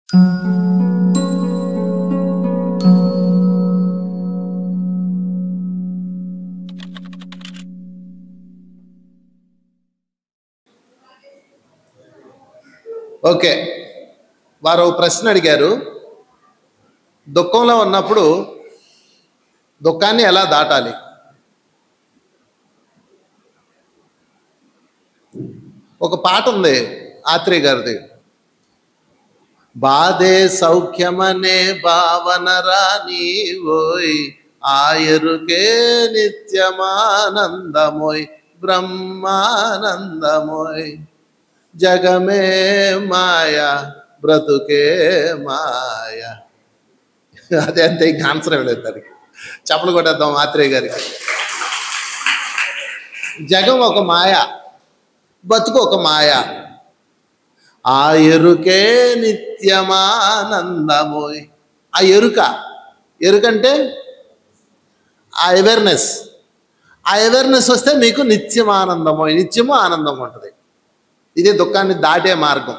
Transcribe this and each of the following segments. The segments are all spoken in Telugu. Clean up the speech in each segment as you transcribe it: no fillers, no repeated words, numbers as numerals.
ఓకే, వారు ప్రశ్న అడిగారు, దుఃఖంలో ఉన్నప్పుడు దుఃఖాన్ని ఎలా దాటాలి? ఒక పాట ఉంది ఆత్రేయ గారిది, బాధే సౌఖ్యమనే భావన రానివోయ్, ఆయరుకే నిత్యమానందమోయ్, బ్రహ్మానందమోయ్, జగమే మాయా బ్రతుకే మాయా. అదే అంతే, ఇంకా ఆన్సర్ ఇవ్వలేదు దానికి. చప్పలు కొట్టేద్దాం ఆత్రేయ గారికి. జగం ఒక మాయ, బతుకు ఒక మాయ, ఆ ఎరుకే నిత్యమానందమోయ్. ఆ ఎరుకంటే ఆ అవేర్నెస్. ఆ అవేర్నెస్ వస్తే మీకు నిత్యమానందమోయ్, నిత్యము ఆనందం ఉంటుంది. ఇదే దుఃఖాన్ని దాటే మార్గం.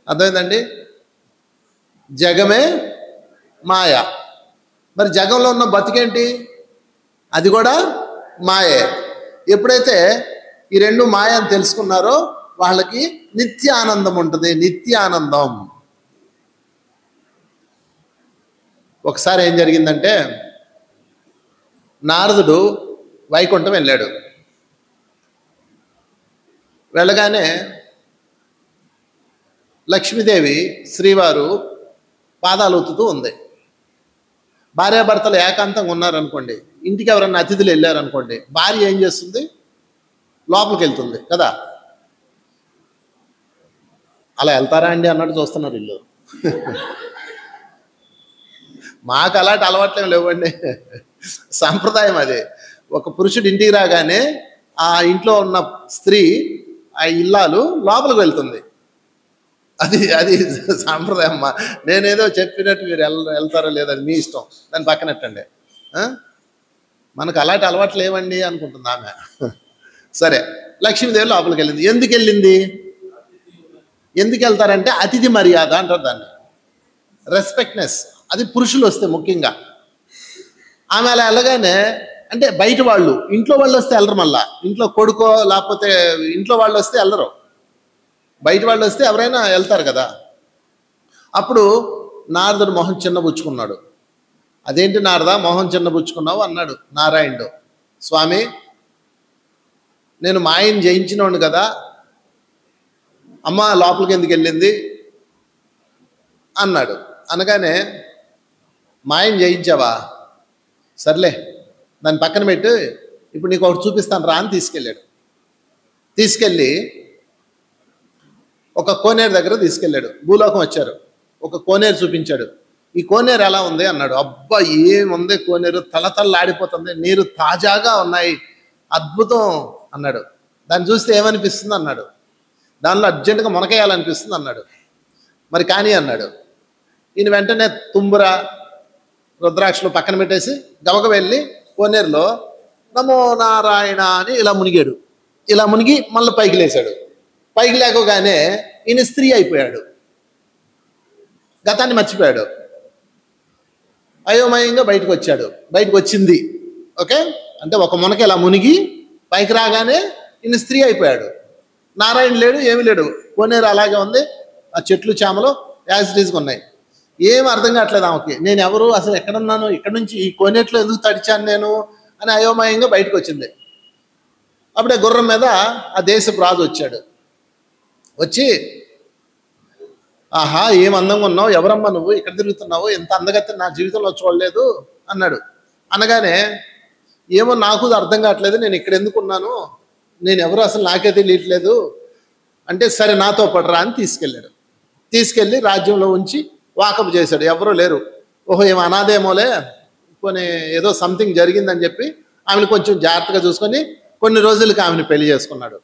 అర్థమైందండి? జగమే మాయ. మరి జగంలో ఉన్న బతికేంటి? అది కూడా మాయే. ఎప్పుడైతే ఈ రెండు మాయ అని తెలుసుకున్నారో వాళ్ళకి నిత్య ఆనందం ఉంటుంది. నిత్య ఆనందం. ఒకసారి ఏం జరిగిందంటే, నారదుడు వైకుంఠం వెళ్ళాడు. వెళ్ళగానే లక్ష్మీదేవి శ్రీవారు పాదాలు ఒత్తుతూ ఉంది. భార్యాభర్తలు ఏకాంతంగా ఉన్నారనుకోండి, ఇంటికి ఎవరన్నా అతిథులు వెళ్ళారనుకోండి, భార్య ఏం చేస్తుంది? లోపలికి వెళ్తుంది కదా. అలా వెళ్తారా అండి అన్నట్టు చూస్తున్నారు వీళ్ళు. మాకు అలాంటి అలవాట్లేం లేవండి, సాంప్రదాయం అది. ఒక పురుషుడు ఇంటికి రాగానే ఆ ఇంట్లో ఉన్న స్త్రీ, ఆ ఇల్లాలు లోపలికి వెళ్తుంది. అది అది సాంప్రదాయం. నేనేదో చెప్పినట్టు మీరు వెళ్తారో లేదో అది మీ ఇష్టం, దాన్ని పక్కనట్టండి. మనకు అలాంటి అలవాట్లు లేవండి అనుకుంటుంది ఆమె. సరే, లక్ష్మీదేవి లోపలికి వెళ్ళింది. ఎందుకు వెళ్ళింది? ఎందుకు వెళ్తారంటే అతిథి మర్యాద అంటారు దాన్ని, రెస్పెక్ట్నెస్. అది పురుషులు వస్తే ముఖ్యంగా. ఆమె అలా వెళ్ళగానే, అంటే బయట వాళ్ళు, ఇంట్లో వాళ్ళు వస్తే వెళ్ళరు. మళ్ళా ఇంట్లో కొడుకో లేకపోతే ఇంట్లో వాళ్ళు వస్తే వెళ్ళరు. బయట వాళ్ళు వస్తే ఎవరైనా వెళ్తారు కదా. అప్పుడు నారదుడు మొహం చిన్నబుచ్చుకున్నాడు. అదేంటి నారదా మొహం చిన్నబుచ్చుకున్నావు అన్నాడు నారాయణుడు. స్వామి, నేను మాయని జయించినోడు కదా, అమ్మ లోపలికి ఎందుకు వెళ్ళింది అన్నాడు. అనగానే, మాయని జయించావా? సర్లే దాన్ని పక్కన పెట్టి ఇప్పుడు నీకు ఒకటి చూపిస్తాను రా అని తీసుకెళ్ళాడు. తీసుకెళ్ళి ఒక కోనేరు దగ్గర తీసుకెళ్ళాడు. భూలోకం వచ్చారు, ఒక కోనేరు చూపించాడు. ఈ కోనేరు ఎలా ఉంది అన్నాడు. అబ్బా ఏముంది కోనేరు, తలతల్లాడిపోతుంది, నీరు తాజాగా ఉన్నాయి, అద్భుతం అన్నాడు. దాన్ని చూస్తే ఏమనిపిస్తుంది అన్నాడు. దానిలో అర్జెంటుగా మునకేయాలనిపిస్తుంది అన్నాడు. మరి కానీ అన్నాడు. ఈయన వెంటనే తుంబుర రుద్రాక్షలు పక్కన పెట్టేసి గబగ వెళ్ళి కోనేరులో నమో నారాయణ అని ఇలా మునిగాడు. ఇలా మునిగి మళ్ళీ పైకి లేచాడు. పైకి లేకగానే ఈయన స్త్రీ అయిపోయాడు, గతాన్ని మర్చిపోయాడు. అయోమయంగా బయటకు వచ్చాడు. బయటకు వచ్చింది. ఓకే, అంటే ఒక మునక ఇలా మునిగి పైకి రాగానే ఈయన స్త్రీ అయిపోయాడు. నారాయణ లేడు, ఏమీ లేడు. కోనేరు అలాగే ఉంది, ఆ చెట్లు చేమలు యాజ్ ఇట్ ఈజ్గా ఉన్నాయి. ఏం అర్థం కావట్లేదు ఆమెకి. నేను ఎవరు, అసలు ఎక్కడున్నాను, ఇక్కడ నుంచి ఈ కోనేట్లో ఎందుకు తడిచాను నేను అని అయోమయంగా బయటకు వచ్చింది. అప్పుడే గుర్రం మీద ఆ దేశపు రాజు వచ్చాడు. వచ్చి, ఆహా ఏం అందంగా ఉన్నావు, ఎవరమ్మా నువ్వు, ఇక్కడ తిరుగుతున్నావు, ఎంత అందగత్తే నా జీవితంలో చూడలేదు అన్నాడు. అనగానే, ఏమో నాకు అర్థం కావట్లేదు, నేను ఇక్కడ ఎందుకున్నాను, నేను ఎవరు అసలు నాకే తెలియట్లేదు అంటే, సరే నాతో పడరా అని తీసుకెళ్ళాడు. తీసుకెళ్ళి రాజ్యంలో ఉంచి వాకప్ చేశాడు. ఎవరూ లేరు. ఓహో ఏమో అనాథేమోలే, కొన్ని ఏదో సంథింగ్ జరిగిందని చెప్పి ఆమెను కొంచెం జాగ్రత్తగా చూసుకొని కొన్ని రోజులకి ఆమెను పెళ్లి చేసుకున్నాడు.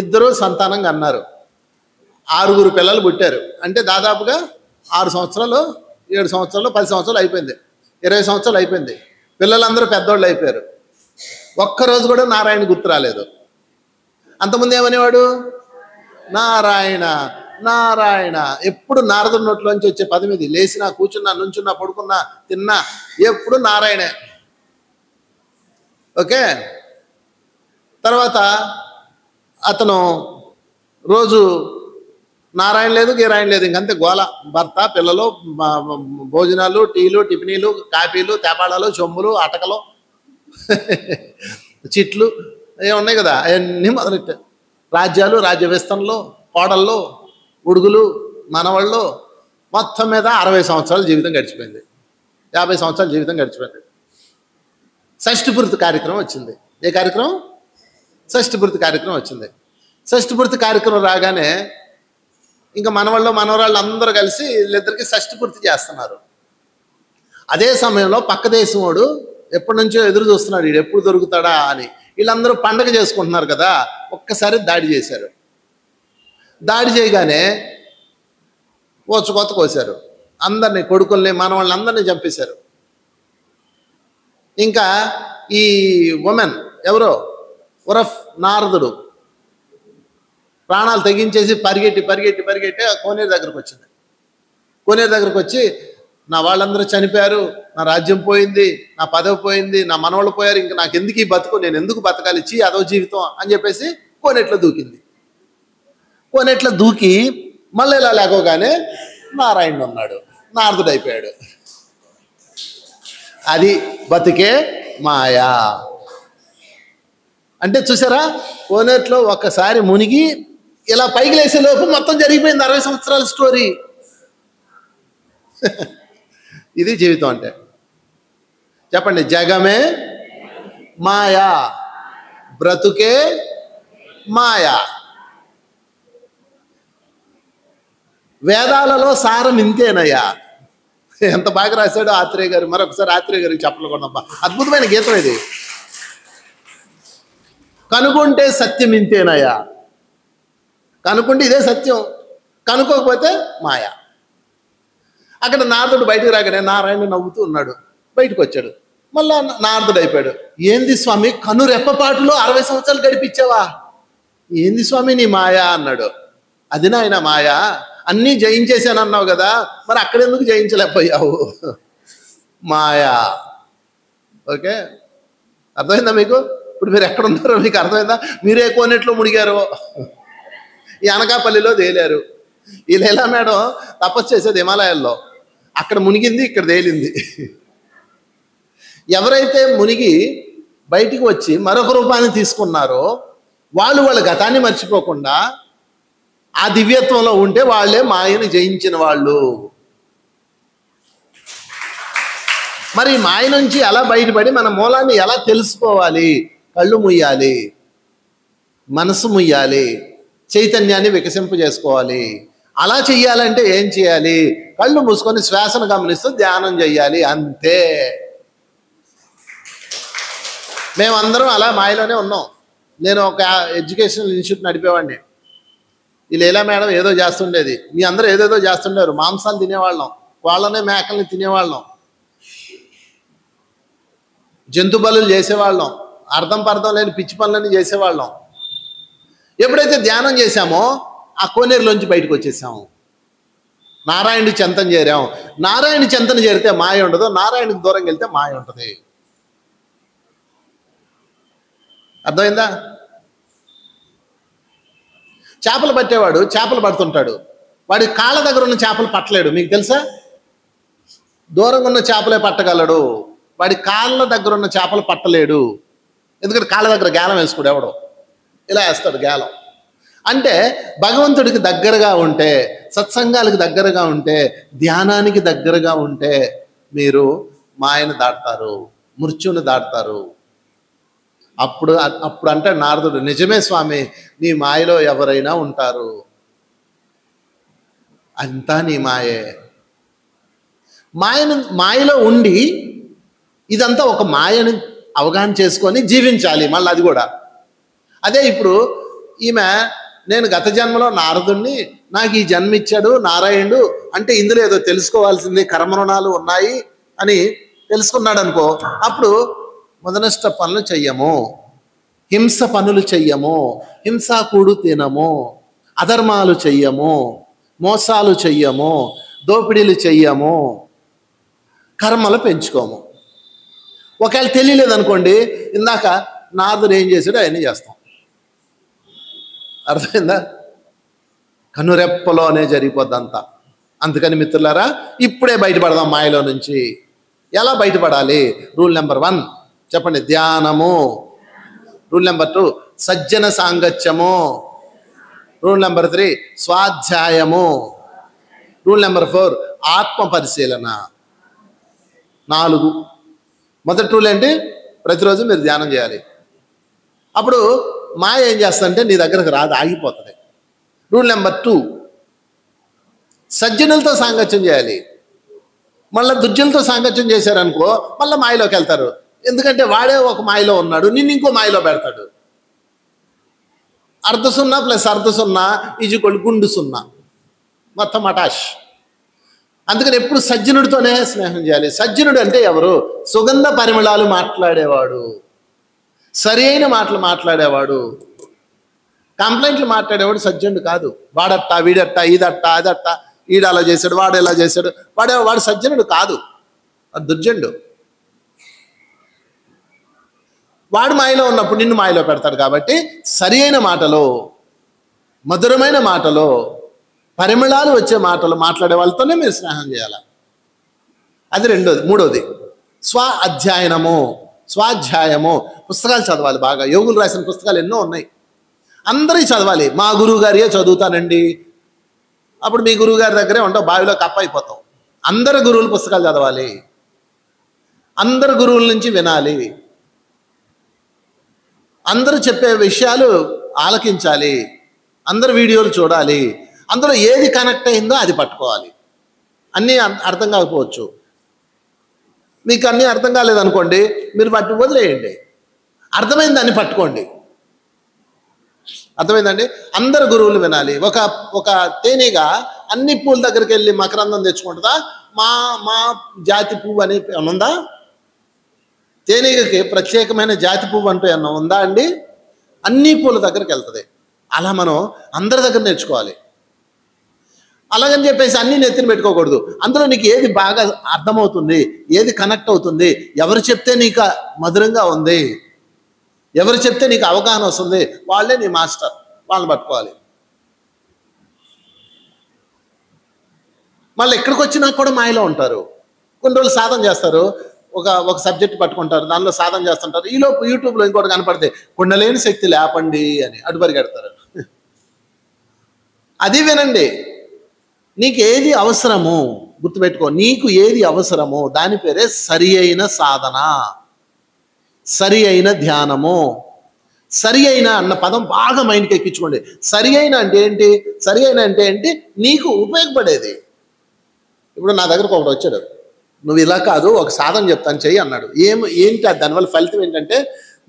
ఇద్దరు సంతానంగా అన్నారు. 6 పిల్లలు పుట్టారు. అంటే దాదాపుగా 6 సంవత్సరాలు, 7 సంవత్సరాలు, 10 సంవత్సరాలు అయిపోయింది, 20 సంవత్సరాలు అయిపోయింది. పిల్లలందరూ పెద్దోళ్ళు అయిపోయారు. ఒక్కరోజు కూడా నారాయణ గుర్తు రాలేదు. అంతకుముందు ఏమనేవాడు? నారాయణ నారాయణ. ఎప్పుడు నారదుడి నోట్లోంచి వచ్చే పదం ఇది. లేచినా, కూర్చున్నా, నుంచున్నా, పడుకున్నా, తిన్నా ఎప్పుడు నారాయణే. ఓకే. తర్వాత అతను రోజు నారాయణ లేదు, గీరాయణ లేదు, ఇంకంతే గోల. భర్త, పిల్లలు, భోజనాలు, టీలు, టిఫినీలు, కాఫీలు, తేపాళాలు, చొమ్ములు, అటకలు, చిట్లు ఏమున్నాయి కదా, అవన్నీ మొదలెట్టారు. రాజ్యాలు, రాజ్య విస్తరణలు, కోడళ్ళు, ఉడుగులు, మనవాళ్ళు, మొత్తం మీద 60 సంవత్సరాల జీవితం గడిచిపోయింది. 50 సంవత్సరాల జీవితం గడిచిపోయింది. షష్ఠిపూర్తి కార్యక్రమం వచ్చింది. ఏ కార్యక్రమం? షష్ఠిపూర్తి కార్యక్రమం వచ్చింది. షష్ఠిపూర్తి కార్యక్రమం రాగానే ఇంకా మనవాళ్ళు, మనవరాళ్ళు అందరూ కలిసి వీళ్ళిద్దరికి షష్ఠిపూర్తి చేస్తున్నారు. అదే సమయంలో పక్క దేశం వాడు ఎప్పటి నుంచో ఎదురు చూస్తున్నాడు, వీడు ఎప్పుడు దొరుకుతాడా అని. వీళ్ళందరూ పండగ చేసుకుంటున్నారు కదా, ఒక్కసారి దాడి చేశారు. దాడి చేయగానే ఓచుకోత కోసారు. అందరినీ, కొడుకుల్ని, మనవాళ్ళని అందరినీ చంపేశారు. ఇంకా ఈ ఉమెన్ ఎవరో ఉరఫ్ నారదుడు ప్రాణాలు తెగించేసి పరిగెట్టి పరిగెట్టి పరిగెట్టి ఆ కోనేరు దగ్గరకు వచ్చింది. కోనేరు దగ్గరకు వచ్చి, నా వాళ్ళందరూ చనిపోయారు, నా రాజ్యం పోయింది, నా పదవి పోయింది, నా మనవాళ్ళు పోయారు, ఇంకా నాకు ఎందుకు ఈ బతుకు, నేను ఎందుకు బతకాలి, ఇచ్చి అదో జీవితం అని చెప్పేసి కోనేట్లో దూకింది. కోనేట్లో దూకి మళ్ళీ ఇలా లేకోగానే నారాయణ ఉన్నాడు, నారదుడు అయిపోయాడు. అది బతికే మాయా అంటే. చూసారా, కోనేట్లో ఒక్కసారి మునిగి ఇలా పైకి లేసే లోపు మొత్తం జరిగిపోయింది. 60 సంవత్సరాల స్టోరీ. ఇది జీవితం అంటే. చెప్పండి, జగమే మాయా, బ్రతుకే మాయా. వేదాలలో సారం ఇంతేనయ్యా. ఎంత బాగా రాశాడో ఆత్రేయ గారు. మరొకసారి ఆత్రేయ గారికి చెప్పలేకుండా, అద్భుతమైన గీతం ఇది. కనుకుంటే సత్యం ఇంతేనయ్యా. కనుకుంటే ఇదే సత్యం, కనుక్కోకపోతే మాయా. అక్కడ నారదుడు బయటకు రాగానే నారాయణ నవ్వుతూ ఉన్నాడు. బయటకు వచ్చాడు. మళ్ళా నారదుడు అయిపోయాడు. ఏంది స్వామి, కను రెప్పపాటులో 60 సంవత్సరాలు గడిపించావా? ఏంది స్వామి నీ మాయా అన్నాడు. అది నాయన మాయా, అన్నీ జయించేసాను అన్నావు కదా, మరి అక్కడెందుకు జయించలేకపోయావు? మాయా. ఓకే, అర్థమైందా మీకు? ఇప్పుడు మీరు ఎక్కడున్నారో మీకు అర్థమైందా? మీరే కోనేట్లో మునిగారో, ఈ అనకాపల్లిలో తేలారు. ఈ లీలా మేడం తపస్సు చేసేది హిమాలయాల్లో, అక్కడ మునిగింది, ఇక్కడ తేలింది. ఎవరైతే మునిగి బయటికి వచ్చి మరొక రూపాన్ని తీసుకున్నారో వాళ్ళు వాళ్ళ గతాన్ని మర్చిపోకుండా ఆ దివ్యత్వంలో ఉంటే వాళ్ళే మాయను జయించిన వాళ్ళు. మరి మాయ నుంచి ఎలా బయటపడి మన మూలాన్ని ఎలా తెలుసుకోవాలి? కళ్ళు ముయ్యాలి, మనసు ముయ్యాలి, చైతన్యాన్ని వికసింపు చేసుకోవాలి. అలా చెయ్యాలంటే ఏం చేయాలి? కళ్ళు మూసుకొని శ్వాసను గమనిస్తూ ధ్యానం చెయ్యాలి, అంతే. మేమందరం అలా మాయలోనే ఉన్నాం. నేను ఒక ఎడ్యుకేషనల్ ఇన్స్టిట్యూట్ నడిపేవాడిని. ఈ లీలా మేడం ఏదో చేస్తుండేది, మీ అందరూ ఏదేదో చేస్తుండేవారు. మాంసాలు తినేవాళ్ళం, వాళ్ళనే మేకల్ని తినేవాళ్ళం, జంతు బలులు చేసేవాళ్ళం, అర్థం పర్థం లేని పిచ్చి పనులన్నీ చేసేవాళ్ళం. ఎప్పుడైతే ధ్యానం చేశామో ఆ కోనేరులోంచి బయటకు వచ్చేసాము, నారాయణుడి చెంతన చేరాం. నారాయణుడి చెంతన చేరితే మాయ ఉండదు, నారాయణుడికి దూరంగా వెళ్తే మాయ ఉంటుంది. అర్థమైందా? చేపలు పట్టేవాడు చేపలు పడుతుంటాడు, వాడి కాళ్ళ దగ్గర ఉన్న చేపలు పట్టలేడు, మీకు తెలుసా? దూరంగా ఉన్న చేపలే పట్టగలడు, వాడి కాళ్ళ దగ్గర ఉన్న చేపలు పట్టలేడు. ఎందుకంటే కాళ్ళ దగ్గర గేలం వేసుకోడు ఎవడో, ఇలా వేస్తాడు గేలం. అంటే భగవంతుడికి దగ్గరగా ఉంటే, సత్సంగాలకు దగ్గరగా ఉంటే, ధ్యానానికి దగ్గరగా ఉంటే మీరు మాయను దాటుతారు, మృత్యువుని దాటుతారు. అప్పుడు అంటే నారదుడు, నిజమే స్వామి, నీ మాయలో ఎవరైనా ఉంటారు, అంతా నీ మాయే. మాయలో ఉండి ఇదంతా ఒక మాయని అవగాహన చేసుకొని జీవించాలి మళ్ళీ, అది కూడా. అదే ఇప్పుడు ఈమె, నేను గత జన్మలో నారదుణ్ణి, నాకు ఈ జన్మ ఇచ్చాడు నారాయణుడు అంటే ఇందులో ఏదో తెలుసుకోవాల్సింది, కర్మరుణాలు ఉన్నాయి అని తెలుసుకున్నాడు అనుకో, అప్పుడు మొదనష్ట పనులు చెయ్యము, హింస పనులు చెయ్యము, హింసాకూడు తినము, అధర్మాలు చెయ్యము, మోసాలు చెయ్యము, దోపిడీలు చెయ్యము, కర్మలు పెంచుకోము. ఒకవేళ తెలియలేదనుకోండి, ఇందాక నారదుడు ఏం చేశాడో అవన్నీ చేస్తాం. అర్థమైందా? కనురెప్పలోనే జరిగిపోద్ది అంతా. అందుకని మిత్రులారా, ఇప్పుడే బయటపడదాం మాయలో నుంచి. ఎలా బయటపడాలి? రూల్ నెంబర్ 1 చెప్పండి, ధ్యానము. రూల్ నెంబర్ 2 సజ్జన సాంగత్యము. రూల్ నెంబర్ 3 స్వాధ్యాయము. రూల్ నెంబర్ 4 ఆత్మ పరిశీలన. 4. మొదటి రూల్ ఏంటి? ప్రతిరోజు మీరు ధ్యానం చేయాలి. అప్పుడు మాయ ఏం చేస్తుందంటే నీ దగ్గరకు రాదు, ఆగిపోతుంది. రూల్ నెంబర్ 2 సజ్జనులతో సాంగత్యం చేయాలి. మళ్ళీ దుర్జనులతో సాంగత్యం చేశారనుకో, మళ్ళీ మాయలోకి వెళ్తారు. ఎందుకంటే వాడే ఒక మాయలో ఉన్నాడు, నిన్ను ఇంకో మాయలో పెడతాడు. అర్ధ 0 + అర్ధ 0 గుండు 0, మొత్తం అటాష్. అందుకని ఎప్పుడు సజ్జనుడితోనే స్నేహం చేయాలి. సజ్జనుడు అంటే ఎవరు? సుగంధ పరిమళాలు మాట్లాడేవాడు, సరి అయిన మాటలు మాట్లాడేవాడు. కంప్లైంట్లు మాట్లాడేవాడు సజ్జనుడు కాదు. వాడట్టా, వీడట్టా, ఇదట్టా, అదట్టా, ఈడు అలా చేశాడు, వాడు ఎలా చేశాడు, వాడు సజ్జనుడు కాదు, అది దుర్జనుడు. వాడు మాయలో ఉన్నప్పుడు నిన్ను మాయలో పెడతాడు. కాబట్టి సరి అయిన మాటలో, మధురమైన మాటలో, పరిమళాలు వచ్చే మాటలు మాట్లాడే వాళ్ళతోనే మీరు స్నేహం చేయాలి. అది రెండోది. మూడోది అధ్యయనము, స్వాధ్యాయము. పుస్తకాలు చదవాలి బాగా. యోగులు రాసిన పుస్తకాలు ఎన్నో ఉన్నాయి, అందరూ చదవాలి. మా గురువు గారియే చదువుతానండి. అప్పుడు మీ గురువు గారి దగ్గరే ఉంటావు, బావిలో కప్ప అయిపోతావు. అందరు గురువుల పుస్తకాలు చదవాలి, అందరు గురువుల నుంచి వినాలి, అందరూ చెప్పే విషయాలు ఆలకించాలి, అందరు వీడియోలు చూడాలి. అందులో ఏది కనెక్ట్ అయిందో అది పట్టుకోవాలి. అన్నీ అర్థం కాకపోవచ్చు. మీకు అన్నీ అర్థం కాలేదనుకోండి, మీరు వాటిని వదిలేయండి. అర్థమైన దాన్ని పట్టుకోండి. అర్థమైందండి? అందరు గురువులు వినాలి. ఒక తేనెగా అన్ని పూల దగ్గరికి వెళ్ళి మకరందం తెచ్చుకుంటుందా? మా జాతి పువ్వు అని ఉందా? తేనెగకి ప్రత్యేకమైన జాతి పువ్వు అంటూ ఏమన్నా ఉందా అండి? అన్ని పూల దగ్గరికి వెళ్తుంది. అలా మనం అందరి దగ్గర నేర్చుకోవాలి. అలాగని చెప్పేసి అన్నీ నెత్తిన పెట్టుకోకూడదు. అందులో నీకు ఏది బాగా అర్థమవుతుంది, ఏది కనెక్ట్ అవుతుంది, ఎవరు చెప్తే నీకు మధురంగా ఉంది, ఎవరు చెప్తే నీకు అవగాహన వస్తుంది, వాళ్ళే నీ మాస్టర్, వాళ్ళని పట్టుకోవాలి. మళ్ళీ ఎక్కడికి వచ్చినా కూడా మాయలో ఉంటారు. కొన్ని రోజులు సాధన చేస్తారు, ఒక సబ్జెక్ట్ పట్టుకుంటారు, దానిలో సాధన చేస్తుంటారు. ఈలోపు యూట్యూబ్లో ఇంకోటి కనపడితే కుండలేని శక్తి లేపండి అని అటు పరిగెడతారు. అది వినండి. నీకు ఏది అవసరమో గుర్తుపెట్టుకో. నీకు ఏది అవసరమో దాని పేరే సరి అయిన సాధన, సరి అయిన ధ్యానము. సరి అయిన అన్న పదం బాగా మైండ్కి ఎక్కించుకోండి. సరి అయిన అంటే ఏంటి? సరి అయిన అంటే ఏంటి? నీకు ఉపయోగపడేది. ఇప్పుడు నా దగ్గరకు ఒకటి వచ్చాడు, నువ్వు ఇలా కాదు, ఒక సాధన చెప్తాను చెయ్యి అన్నాడు. ఏంటి దానివల్ల ఫలితం ఏంటంటే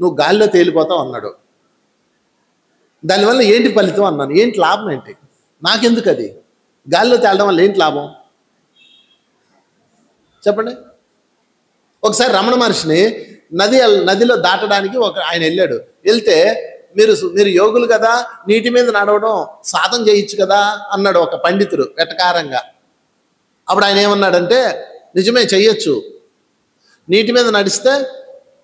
నువ్వు గాలిలో తేలిపోతావు అన్నాడు. దానివల్ల ఏంటి ఫలితం అన్నాను. ఏంటి లాభం ఏంటి? నాకెందుకు అది? గాలిలో తేలడం వల్ల ఏంటి లాభం చెప్పండి. ఒకసారి రమణ మహర్షిని నదిలో దాటడానికి ఆయన వెళ్ళాడు. వెళ్తే మీరు యోగులు కదా, నీటి మీద నడవడం సాధన చేయొచ్చు కదా అన్నాడు ఒక పండితుడు వెటకారంగా. అప్పుడు ఆయన ఏమన్నాడంటే, నిజమే చెయ్యొచ్చు, నీటి మీద నడిస్తే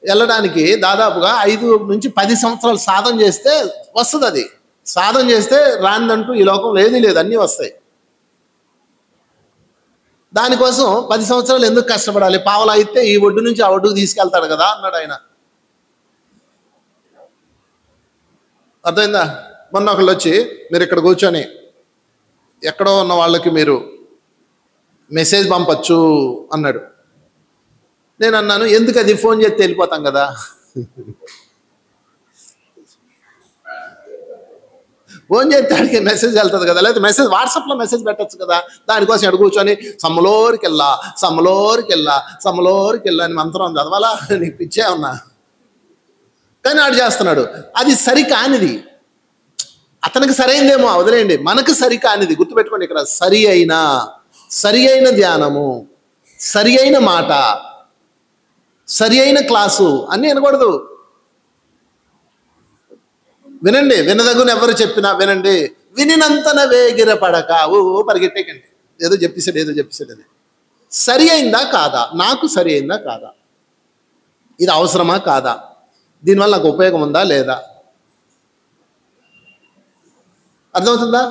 వెళ్ళడానికి దాదాపుగా 5 నుంచి 10 సంవత్సరాలు సాధన చేస్తే వస్తుంది. అది సాధన చేస్తే రాందంటూ ఈ లోకంలో ఏదీ లేదు, అన్నీ వస్తాయి. దానికోసం 10 సంవత్సరాలు ఎందుకు కష్టపడాలి? పావలా అయితే ఈ ఒడ్డు నుంచి ఆ ఒడ్డుకు తీసుకెళ్తాడు కదా అన్నాడు ఆయన. అర్థమైందా? మొన్న ఒకళ్ళు వచ్చి మీరు ఇక్కడ కూర్చొని ఎక్కడో ఉన్న వాళ్ళకి మీరు మెసేజ్ పంపచ్చు అన్నాడు. నేను అన్నాను, ఎందుకు అది? ఫోన్ చేస్తే వెళ్ళిపోతాం కదా. ఫోన్ చేస్తే ఆడికి మెసేజ్ వెళ్తుంది కదా, లేదా మెసేజ్ వాట్సాప్లో మెసేజ్ పెట్టచ్చు కదా. దానికోసం ఎక్కడ కూర్చొని సమ్మలోరికి వెళ్ళా అని మంత్రం చదవాలా? నీకు పిచ్చే ఉన్నా. కానీ ఆడు చేస్తున్నాడు. అది సరికానిది. అతనికి సరైందేమో వదిలేయండి, మనకు సరికానిది. గుర్తుపెట్టుకోండి, ఇక్కడ సరి అయిన ధ్యానము, సరి అయిన మాట, సరి అయిన క్లాసు అన్నీ వినకూడదు. వినండి, వినదగున ఎవరు చెప్పినా వినండి. వినినంతన వేగిరపడక ఓ పరిగెట్టేకండి, ఏదో చెప్పేసాడు అని. సరి అయిందా కాదా, నాకు సరి అయిందా కాదా, ఇది అవసరమా కాదా, దీనివల్ల నాకు ఉపయోగం ఉందా లేదా, అర్థమవుతుందా?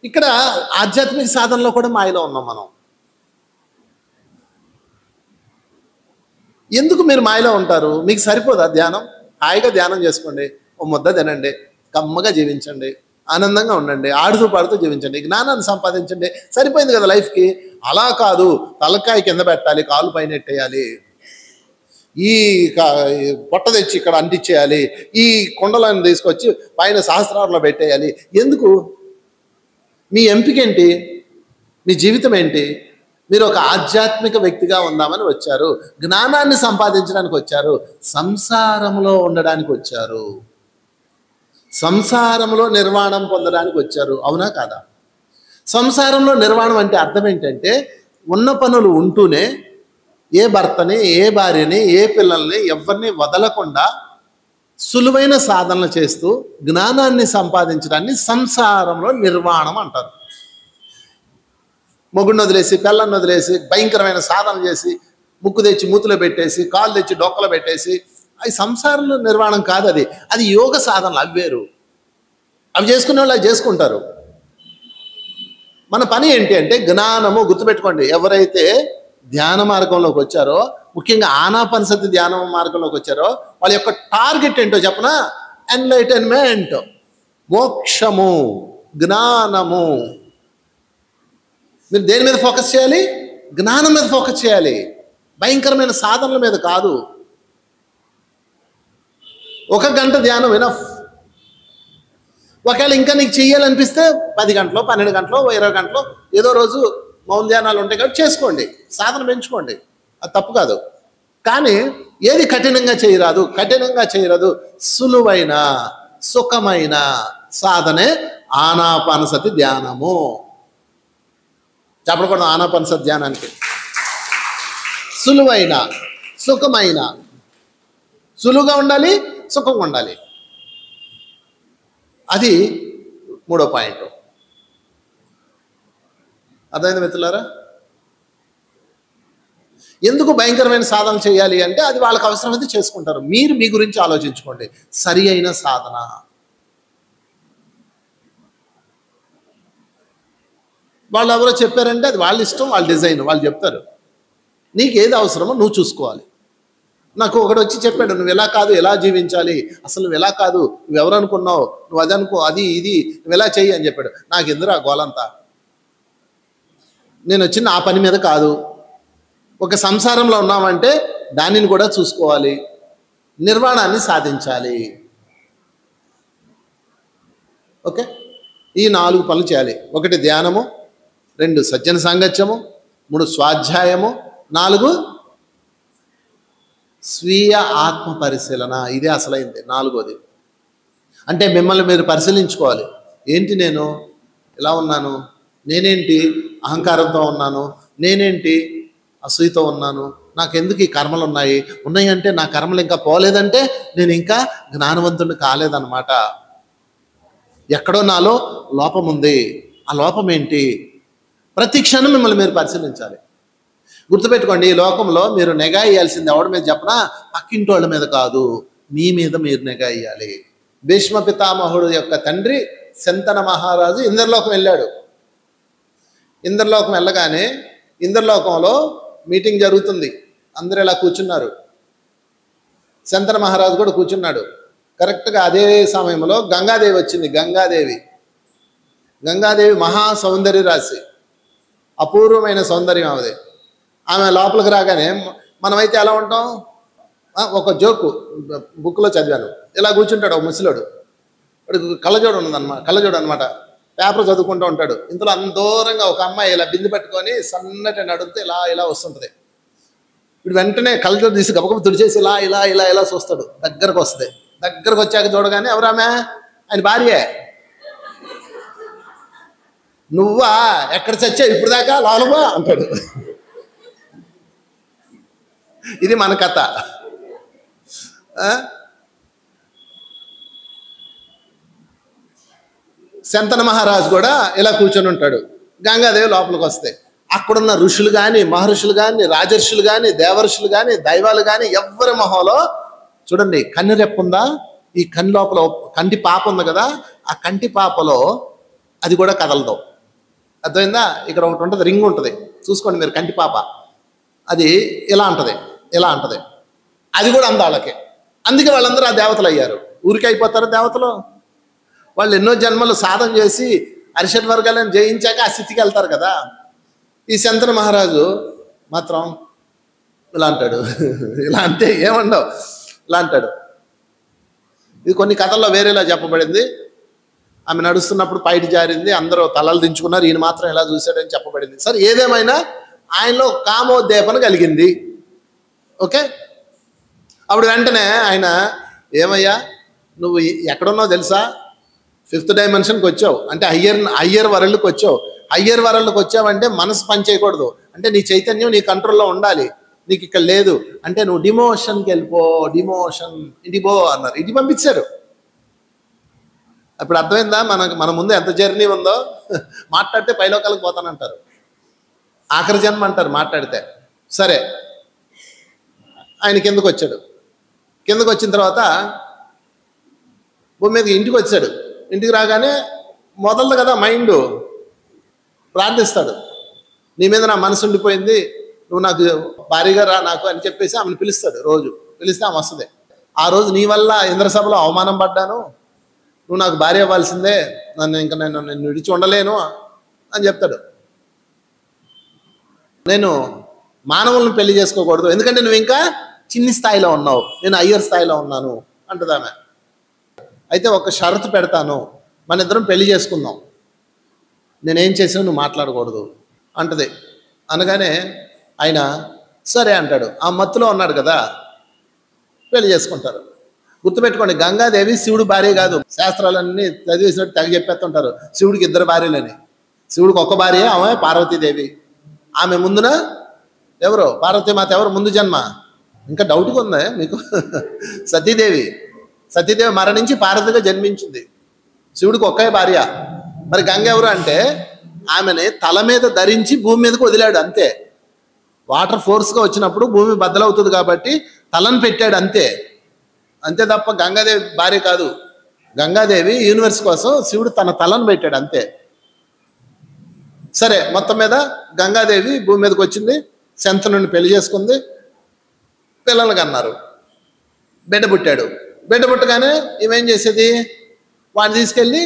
ఇక్కడ ఆధ్యాత్మిక సాధనలో కూడా మాయలో ఉన్నాం మనం. ఎందుకు మీరు మాయలో ఉంటారు? మీకు సరిపోదా ధ్యానం? హాయిగా ధ్యానం చేసుకోండి, ఓ ముద్ద తినండి, కమ్మగా జీవించండి, ఆనందంగా ఉండండి, ఆడుతూ పాడుతూ జీవించండి, జ్ఞానాన్ని సంపాదించండి, సరిపోయింది కదా లైఫ్కి. అలా కాదు, తలకాయ కింద పెట్టాలి, కాలు పైన ఎట్టేయాలి, ఈ పొట్ట తెచ్చి ఇక్కడ అంటించేయాలి, ఈ కుండలను తీసుకొచ్చి పైన సహస్రాల్లో పెట్టేయాలి. ఎందుకు? మీ ఎంపిక ఏంటి? మీ జీవితం ఏంటి? మీరు ఒక ఆధ్యాత్మిక వ్యక్తిగా ఉందామని వచ్చారు, జ్ఞానాన్ని సంపాదించడానికి వచ్చారు, సంసారంలో ఉండడానికి వచ్చారు, సంసారంలో నిర్వాణం పొందడానికి వచ్చారు, అవునా కాదా? సంసారంలో నిర్వాణం అంటే అర్థం ఏంటంటే ఉన్న పనులు ఉంటూనే ఏ భర్తని, ఏ భార్యని, ఏ పిల్లల్ని ఎవరిని వదలకుండా సులువైన సాధనలు చేస్తూ జ్ఞానాన్ని సంపాదించడాన్ని సంసారంలో నిర్వాణం అంటారు. మొగుడిని వదిలేసి, పిల్లల్ని వదిలేసి, భయంకరమైన సాధన చేసి, ముక్కు తెచ్చి మూతిలో పెట్టేసి, కాళ్ళు తెచ్చి డొక్కలో పెట్టేసి, అవి సంసారంలో నిర్వాణం కాదు. అది యోగ సాధనలు, అవి వేరు. అవి చేసుకునే వాళ్ళు అవి చేసుకుంటారు. మన పని ఏంటి అంటే జ్ఞానము. గుర్తుపెట్టుకోండి, ఎవరైతే ధ్యాన మార్గంలోకి వచ్చారో, ముఖ్యంగా ఆనాపానసతి ధ్యాన మార్గంలోకి వచ్చారో, వాళ్ళ యొక్క టార్గెట్ ఏంటో చెప్పనా? ఎన్లైటన్మెంట్, మోక్షము, జ్ఞానము. మీరు దేని మీద ఫోకస్ చేయాలి? జ్ఞానం మీద ఫోకస్ చేయాలి, భయంకరమైన సాధనల మీద కాదు. 1 గంట ధ్యానం ఎనఫ్. ఒకవేళ ఇంకా నీకు చెయ్యాలనిపిస్తే 10 గంటలో, 12 గంటలో, 20 గంటలో, ఏదో రోజు మౌన ధ్యానాలు ఉంటాయి కాబట్టి చేసుకోండి, సాధన పెంచుకోండి, అది తప్పు కాదు. కానీ ఏది కఠినంగా చేయరాదు, సులువైన సుఖమైన సాధనే ఆనాపానసతి ధ్యానము. చెప్పకూడదు ఆనాపానసతి ధ్యానానికి. సులువైన సుఖమైన, సులువుగా ఉండాలి, సుఖంగా ఉండాలి, అది 3వ పాయింట్. అర్థమైంది మిత్రులారా? ఎందుకు భయంకరమైన సాధన చేయాలి అంటే అది వాళ్ళకి అవసరమైతే చేసుకుంటారు. మీరు మీ గురించి ఆలోచించుకోండి. సరి అయిన సాధన. వాళ్ళు ఎవరో చెప్పారంటే అది వాళ్ళ ఇష్టం, వాళ్ళ డిజైన్, వాళ్ళు చెప్తారు. నీకు ఏది అవసరమో నువ్వు చూసుకోవాలి. నాకు ఒకడు వచ్చి చెప్పాడు, నువ్వు ఎలా కాదు, ఎలా జీవించాలి, అసలు నువ్వు ఎలా కాదు, నువ్వు ఎవరు అనుకున్నావు, నువ్వు అది అనుకో, అది ఇది, నువ్వు ఎలా చెయ్యి అని చెప్పాడు. నాకు ఎందుకు ఆ గోలంతా? నేను వచ్చిన ఆ పని మీద కాదు. ఒక సంసారంలో ఉన్నామంటే దానిని కూడా చూసుకోవాలి, నిర్వాణాన్ని సాధించాలి. ఓకే, ఈ 4 పనులు చేయాలి. 1 ధ్యానము, 2 సజ్జన సాంగత్యము, 3 స్వాధ్యాయము, 4 స్వీయ ఆత్మ పరిశీలన. ఇదే అసలైంది 4వది. అంటే మిమ్మల్ని మీరు పరిశీలించుకోవాలి. ఏంటి నేను ఎలా ఉన్నాను, నేనేంటి అహంకారంతో ఉన్నాను, నేనేంటి అసూయతో ఉన్నాను, నాకెందుకు ఈ కర్మలు ఉన్నాయి అంటే నా కర్మలు ఇంకా పోలేదంటే నేను ఇంకా జ్ఞానవంతుడిని కాలేదన్నమాట. ఎక్కడో నాలో లోపం ఉంది. ఆ లోపం ఏంటి? ప్రతి క్షణం మిమ్మల్ని మీరు పరిశీలించాలి. గుర్తుపెట్టుకోండి, ఈ లోకంలో మీరు నిఘా ఇయ్యాల్సింది ఎవరి మీద చెప్పనా? పక్కింటి వాళ్ళ మీద కాదు, మీ మీద మీరు నిఘా ఇయ్యాలి. భీష్మ పితామహుడు యొక్క తండ్రి శంతన మహారాజు ఇంద్రలోకం వెళ్ళాడు. ఇంద్రలోకం వెళ్ళగానే ఇంద్రలోకంలో మీటింగ్ జరుగుతుంది, అందరూ ఇలా కూర్చున్నారు. శంతన మహారాజు కూడా కూర్చున్నాడు. కరెక్ట్గా అదే సమయంలో గంగాదేవి వచ్చింది. గంగాదేవి మహా సౌందర్య రాశి, అపూర్వమైన సౌందర్యం ఆమెది. ఆమె లోపలికి రాగానే మనమైతే ఎలా ఉంటాం? ఒక జోకు బుక్లో చదివాను, ఇలా కూర్చుంటాడు ఒక ముసలోడు, కళ్ళజోడు అనమాట, పేపర్ చదువుకుంటూ ఉంటాడు. ఇంతలో అంత దూరంగా ఒక అమ్మాయి ఇలా బిందు పట్టుకొని సన్నటి నడుపుతూ ఇలా వస్తుంటుంది. ఇప్పుడు వెంటనే కళ్ళజోడు తీసి గబగబ తుడిచేసి ఇలా చూస్తాడు. దగ్గరకు వస్తుంది. దగ్గరకు వచ్చాక చూడగానే ఎవరామె? ఆయన భార్యే. నువ్వా ఎక్కడ చచ్చావు ఇప్పుడు దాకా లోలమా అంటాడు. ఇది మన కథ. శంతన మహారాజు కూడా ఇలా కూర్చొని ఉంటాడు. గంగాదేవి లోపలికి వస్తే అక్కడున్న ఋషులు కానీ, మహర్షులు కానీ, రాజర్షులు కానీ, దేవర్షులు కానీ, దైవాలు కానీ ఎవ్వరి మొహంలో చూడండి కన్ను రెప్ప ఉందా, ఈ కన్ను లోపల కంటి పాప ఉంది కదా, ఆ కంటి పాపలో అది కూడా కదలదు. అర్థమైందా? ఇక్కడ ఒకటి ఉంటుంది, రింగ్ ఉంటుంది, చూసుకోండి మీరు, కంటి పాప అది ఇలా ఉంటుంది, ఇలా ఉంటుంది, అది కూడా వాళ్ళకి. అందుకే వాళ్ళందరూ ఆ దేవతలు అయ్యారు. ఊరికి అయిపోతారు దేవతలు. వాళ్ళు ఎన్నో జన్మలు సాధన చేసి అరిషడ్ వర్గాలను జయించాక ఆ స్థితికి వెళ్తారు కదా. ఈ శంతన మహారాజు మాత్రం ఇలా అంటాడు, ఇలా అంటే ఏమండవు, ఇలా అంటాడు. ఇది కొన్ని కథల్లో వేరేలా చెప్పబడింది. ఆమె నడుస్తున్నప్పుడు పైటి జారింది, అందరూ తలలు దించుకున్నారు, ఈయన మాత్రం ఇలా చూశాడని చెప్పబడింది. సరే, ఏదేమైనా ఆయనలో కామోద్దీపన కలిగింది. ఓకే, అప్పుడు వెంటనే ఆయన, ఏమయ్యా నువ్వు ఎక్కడున్నావు తెలుసా, 5th డైమెన్షన్కి వచ్చావు అంటే హయ్యర్ వరల్డ్కి వచ్చావు. హయ్యర్ వరల్డ్కి వచ్చావంటే మనసు పని చేయకూడదు, అంటే నీ చైతన్యం నీ కంట్రోల్లో ఉండాలి. నీకు ఇక్కడ లేదు అంటే నువ్వు డిమోషన్కి వెళ్ళిపో, డిమోషన్ ఇడిపో అన్నారు. ఇది పంపించారు. అప్పుడు అర్థమైందా మన ముందు ఎంత జర్నీ ఉందో. మాట్లాడితే పైలోకాలకు పోతానంటారు, ఆఖరి జన్మ అంటారు మాట్లాడితే. సరే, ఆయన కిందకు వచ్చాడు. కిందకు వచ్చిన తర్వాత భూమి మీదకి ఇంటికి వచ్చాడు. ఇంటికి రాగానే మొదలదు కదా మైండ్, ప్రార్థిస్తాడు. నీ మీద నా మనసు ఉండిపోయింది, నువ్వు నాకు భారీగా రా నాకు అని చెప్పేసి ఆమెను పిలుస్తాడు. రోజు పిలిస్తే ఆమె వస్తుంది. ఆ రోజు నీ వల్ల ఇంద్రసభలో అవమానం పడ్డాను, నువ్వు నాకు భార్య అవ్వాల్సిందే, నేను విడిచి ఉండలేను అని చెప్తాడు. నేను మానవులను పెళ్లి చేసుకోకూడదు, ఎందుకంటే నువ్వు ఇంకా చిన్ని స్థాయిలో ఉన్నావు, నేను హయ్యర్ స్థాయిలో ఉన్నాను అంటది ఆమె. అయితే ఒక షరతు పెడతాను, మన ఇద్దరం పెళ్లి చేసుకుందాం, నేనేం చేసావు నువ్వు మాట్లాడకూడదు అంటది. అనగానే ఆయన సరే అంటాడు. ఆ మత్తులో ఉన్నాడు కదా, పెళ్లి చేసుకుంటారు. గుర్తుపెట్టుకోండి, గంగాదేవి శివుడు భార్య కాదు. శాస్త్రాలన్నీ చదివేసినట్టు తెగ చెప్పేస్తుంటారు శివుడికి 2 భార్యలని. శివుడికి ఒక భార్య, ఆమె పార్వతీదేవి. ఆమె ముందున ఎవరు, పార్వతీమాత ఎవరు, ముందు జన్మ. ఇంకా డౌట్గా ఉందా మీకు? సతీదేవి మరణించి పార్వతిగా జన్మించింది. శివుడికి ఒకే భార్య. మరి గంగ ఎవరు అంటే ఆమెని తల మీద ధరించి భూమి మీదకి వదిలాడు అంతే. వాటర్ ఫోర్స్గా వచ్చినప్పుడు భూమి బద్దలవుతుంది కాబట్టి తలను పెట్టాడు అంతే. అంతే తప్ప గంగాదేవి భార్య కాదు. గంగాదేవి యూనివర్స్ కోసం శివుడు తన తలను పెట్టాడు అంతే. సరే, మొత్తం మీద గంగాదేవి భూమి మీదకి వచ్చింది, శంతనుని పెళ్లి చేసుకుంది, పిల్లలు కన్నారు, బిడ్డ పుట్టాడు. బిడ్డ పుట్టగానే ఇవేం చేసేది, వాడిని తీసుకెళ్ళి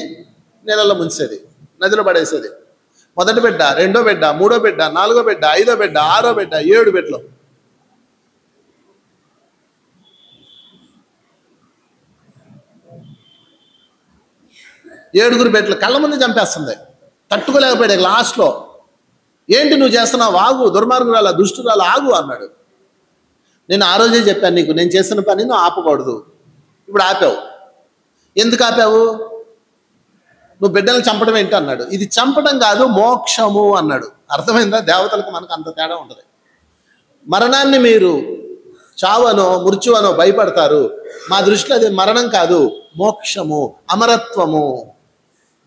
నీళ్ళలో ముంచేది, నదిలో పడేసేది. మొదటి బిడ్డ, రెండో బిడ్డ, మూడో బిడ్డ, నాలుగో బిడ్డ, ఐదో బిడ్డ, ఆరో బిడ్డ, 7 బిడ్డలు. ఏడుగురు బిడ్డలు కళ్ళ ముందు చంపేస్తుంది. తట్టుకోలేకపోయాడు. లాస్ట్లో ఏంటి నువ్వు చేస్తున్నావు, ఆగు, దుర్మార్గురాలా, దుష్టురాలా, ఆగు అన్నాడు. నేను ఆ రోజే చెప్పాను నీకు, నేను చేస్తున్న పని నువ్వు ఆపకూడదు. ఇప్పుడు ఆపావు. ఎందుకు ఆపావు? నువ్వు బిడ్డలను చంపడం ఏంటి అన్నాడు. ఇది చంపడం కాదు, మోక్షము అన్నాడు. అర్థమైందా? దేవతలకు మనకు అంత తేడా ఉంటుంది. మరణాన్ని మీరు చావనో మృత్యువనో భయపడతారు, మా దృష్టిలో అది మరణం కాదు, మోక్షము, అమరత్వము,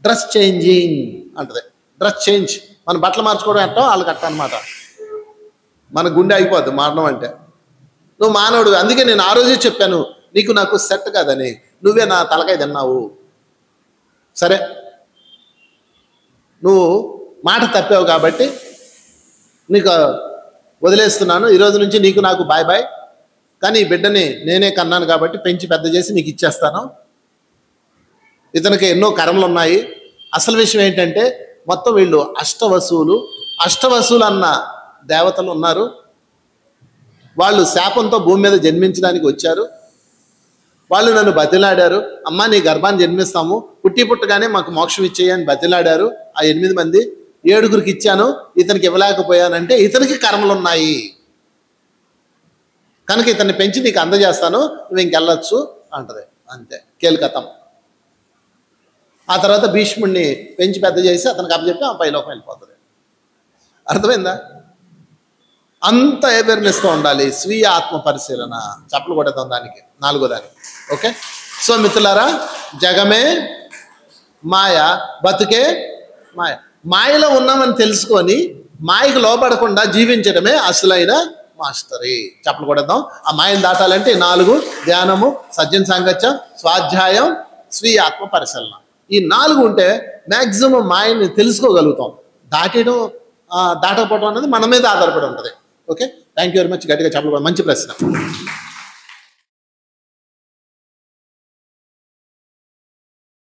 డ్రెస్ చేంజింగ్ అంటది. డ్రెస్ చేంజ్, మన బట్టలు మార్చుకోవడం అంటాం, వాళ్ళకి అట్ట అనమాట. మన గుండె అయిపోద్ది మరణం అంటే. నువ్వు మానవుడు. అందుకే నేను ఆ రోజే చెప్పాను నీకు నాకు సెట్ కాదని, నువ్వే నా తలకాయ తిన్నావు. సరే, నువ్వు మాట తప్పావు కాబట్టి నీకు వదిలేస్తున్నాను, ఈరోజు నుంచి నీకు నాకు బాయ్ బాయ్. కానీ ఈ బిడ్డని నేనే కన్నాను కాబట్టి పెంచి పెద్ద చేసి నీకు ఇచ్చేస్తాను. ఇతనికి ఎన్నో కర్మలు ఉన్నాయి. అసలు విషయం ఏంటంటే మొత్తం వీళ్ళు అష్టవసువులు అన్న దేవతలు ఉన్నారు. వాళ్ళు శాపంతో భూమి మీద జన్మించడానికి వచ్చారు. వాళ్ళు నన్ను బతిలాడారు, అమ్మ నీ గర్భాన్ని జన్మిస్తాము, పుట్టగానే మాకు మోక్షం ఇచ్చేయి అని బతిలాడారు. ఆ 8 మంది, 7గురికి ఇచ్చాను, ఇతనికి ఇవ్వలేకపోయానంటే ఇతనికి కర్మలు ఉన్నాయి కనుక ఇతన్ని పెంచి నీకు అందజేస్తాను, నువ్వు ఇంకెళ్ళొచ్చు అంటది. అంతే, కేల్కతం. ఆ తర్వాత భీష్ముడిని పెంచి పెద్ద చేసి అతనికి అప్పచెప్పి ఆ పైలోకం వెళ్ళిపోతుంది. అర్థమైందా? అంత అవేర్నెస్తో ఉండాలి. స్వీయ ఆత్మ పరిశీలన. చప్పలు కొట్టేద్దాం దానికి, 4వ దానికి. ఓకే, సో మిత్రులారా, జగమే మాయ, బతుకే మాయ. మాయలో ఉన్నామని తెలుసుకొని మాయకు లోపడకుండా జీవించడమే అసలైన మాస్టరీ. చెప్పలు కొడదాం. ఆ మాయను దాటాలంటే 4: ధ్యానము, సజ్జన సాంగత్యం, స్వాధ్యాయం, స్వీయ ఆత్మ పరిశీలన. ఈ 4 ఉంటే మ్యాక్సిమం మాయని తెలుసుకోగలుగుతాం. దాటకపోవడం అనేది మన మీద ఆధారపడి ఉంటుంది. Okay, thank you very much. గట్టిగా చెప్పలు. మంచి ప్రశ్న.